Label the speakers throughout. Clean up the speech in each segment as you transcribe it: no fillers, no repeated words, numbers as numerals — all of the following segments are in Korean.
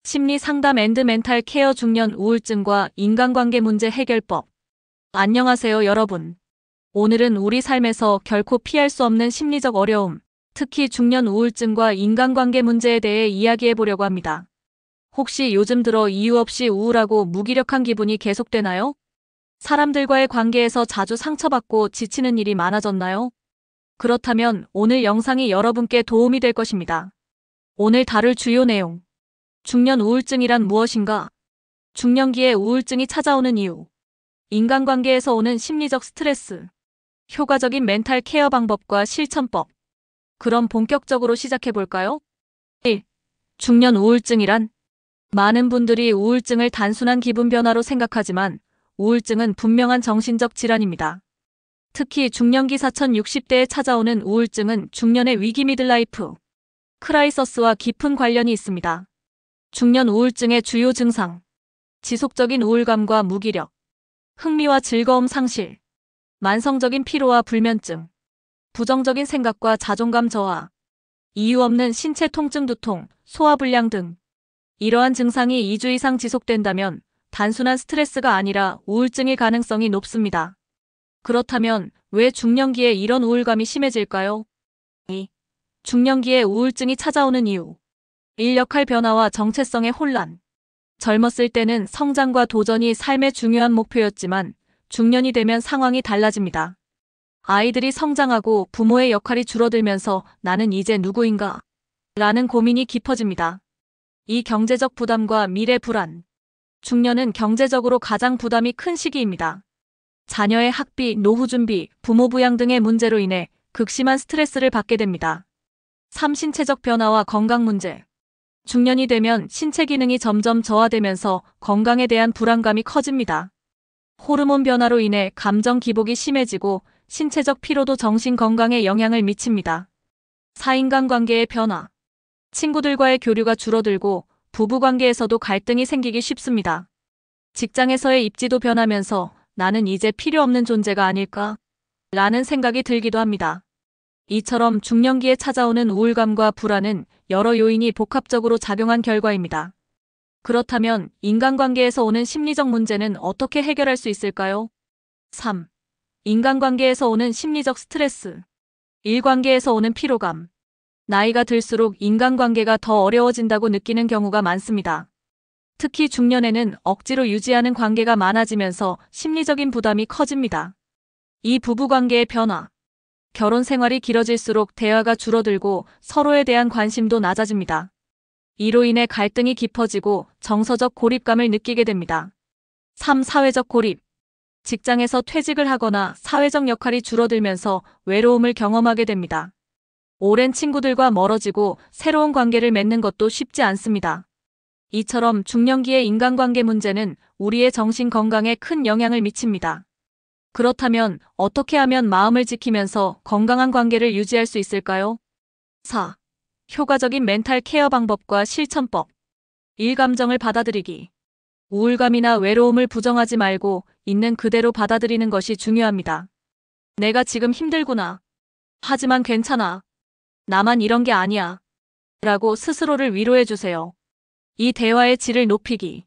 Speaker 1: 심리 상담 앤드 멘탈 케어 중년 우울증과 인간관계 문제 해결법. 안녕하세요, 여러분. 오늘은 우리 삶에서 결코 피할 수 없는 심리적 어려움, 특히 중년 우울증과 인간관계 문제에 대해 이야기해 보려고 합니다. 혹시 요즘 들어 이유 없이 우울하고 무기력한 기분이 계속되나요? 사람들과의 관계에서 자주 상처받고 지치는 일이 많아졌나요? 그렇다면 오늘 영상이 여러분께 도움이 될 것입니다. 오늘 다룰 주요 내용. 중년 우울증이란 무엇인가? 중년기에 우울증이 찾아오는 이유. 인간관계에서 오는 심리적 스트레스. 효과적인 멘탈 케어 방법과 실천법. 그럼 본격적으로 시작해볼까요? 1. 중년 우울증이란? 많은 분들이 우울증을 단순한 기분 변화로 생각하지만 우울증은 분명한 정신적 질환입니다. 특히 중년기 4060대에 찾아오는 우울증은 중년의 위기 미들라이프 크라이서스와 깊은 관련이 있습니다. 중년 우울증의 주요 증상. 지속적인 우울감과 무기력, 흥미와 즐거움 상실, 만성적인 피로와 불면증, 부정적인 생각과 자존감 저하, 이유 없는 신체 통증 두통, 소화불량 등. 이러한 증상이 2주 이상 지속된다면 단순한 스트레스가 아니라 우울증일 가능성이 높습니다. 그렇다면 왜 중년기에 이런 우울감이 심해질까요? 2. 중년기에 우울증이 찾아오는 이유. 일 역할 변화와 정체성의 혼란. 젊었을 때는 성장과 도전이 삶의 중요한 목표였지만 중년이 되면 상황이 달라집니다. 아이들이 성장하고 부모의 역할이 줄어들면서 나는 이제 누구인가? 라는 고민이 깊어집니다. 이 경제적 부담과 미래 불안. 중년은 경제적으로 가장 부담이 큰 시기입니다. 자녀의 학비, 노후 준비, 부모 부양 등의 문제로 인해 극심한 스트레스를 받게 됩니다. 3. 신체적 변화와 건강 문제. 중년이 되면 신체 기능이 점점 저하되면서 건강에 대한 불안감이 커집니다. 호르몬 변화로 인해 감정 기복이 심해지고 신체적 피로도 정신 건강에 영향을 미칩니다. 4. 인간관계의 변화. 친구들과의 교류가 줄어들고 부부관계에서도 갈등이 생기기 쉽습니다. 직장에서의 입지도 변하면서 나는 이제 필요 없는 존재가 아닐까? 라는 생각이 들기도 합니다. 이처럼 중년기에 찾아오는 우울감과 불안은 여러 요인이 복합적으로 작용한 결과입니다. 그렇다면 인간관계에서 오는 심리적 문제는 어떻게 해결할 수 있을까요? 3. 인간관계에서 오는 심리적 스트레스. 일관계에서 오는 피로감. 나이가 들수록 인간관계가 더 어려워진다고 느끼는 경우가 많습니다. 특히 중년에는 억지로 유지하는 관계가 많아지면서 심리적인 부담이 커집니다. 이 부부관계의 변화. 결혼 생활이 길어질수록 대화가 줄어들고 서로에 대한 관심도 낮아집니다. 이로 인해 갈등이 깊어지고 정서적 고립감을 느끼게 됩니다. 3. 사회적 고립. 직장에서 퇴직을 하거나 사회적 역할이 줄어들면서 외로움을 경험하게 됩니다. 오랜 친구들과 멀어지고 새로운 관계를 맺는 것도 쉽지 않습니다. 이처럼 중년기의 인간관계 문제는 우리의 정신 건강에 큰 영향을 미칩니다. 그렇다면 어떻게 하면 마음을 지키면서 건강한 관계를 유지할 수 있을까요? 4. 효과적인 멘탈 케어 방법과 실천법. 감정을 받아들이기. 우울감이나 외로움을 부정하지 말고 있는 그대로 받아들이는 것이 중요합니다. 내가 지금 힘들구나. 하지만 괜찮아. 나만 이런 게 아니야. 라고 스스로를 위로해 주세요. 이 대화의 질을 높이기.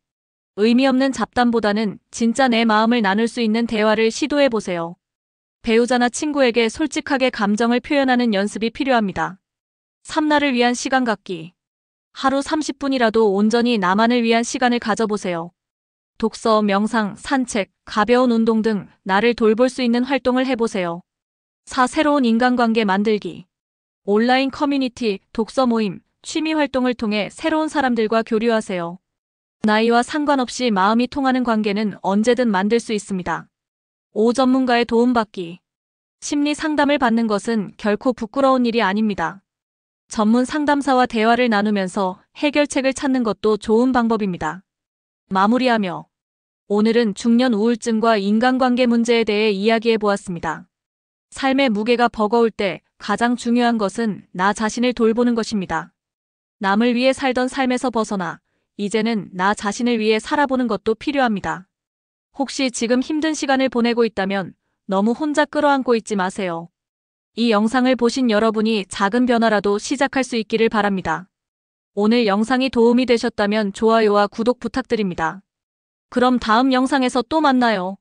Speaker 1: 의미 없는 잡담보다는 진짜 내 마음을 나눌 수 있는 대화를 시도해 보세요. 배우자나 친구에게 솔직하게 감정을 표현하는 연습이 필요합니다. 3. 나를 위한 시간 갖기. 하루 30분이라도 온전히 나만을 위한 시간을 가져보세요. 독서, 명상, 산책, 가벼운 운동 등 나를 돌볼 수 있는 활동을 해보세요. 4. 새로운 인간관계 만들기. 온라인 커뮤니티, 독서 모임, 취미 활동을 통해 새로운 사람들과 교류하세요. 나이와 상관없이 마음이 통하는 관계는 언제든 만들 수 있습니다. 5. 전문가의 도움받기. 심리 상담을 받는 것은 결코 부끄러운 일이 아닙니다. 전문 상담사와 대화를 나누면서 해결책을 찾는 것도 좋은 방법입니다. 마무리하며 오늘은 중년 우울증과 인간관계 문제에 대해 이야기해 보았습니다. 삶의 무게가 버거울 때 가장 중요한 것은 나 자신을 돌보는 것입니다. 남을 위해 살던 삶에서 벗어나 이제는 나 자신을 위해 살아보는 것도 필요합니다. 혹시 지금 힘든 시간을 보내고 있다면 너무 혼자 끌어안고 있지 마세요. 이 영상을 보신 여러분이 작은 변화라도 시작할 수 있기를 바랍니다. 오늘 영상이 도움이 되셨다면 좋아요와 구독 부탁드립니다. 그럼 다음 영상에서 또 만나요.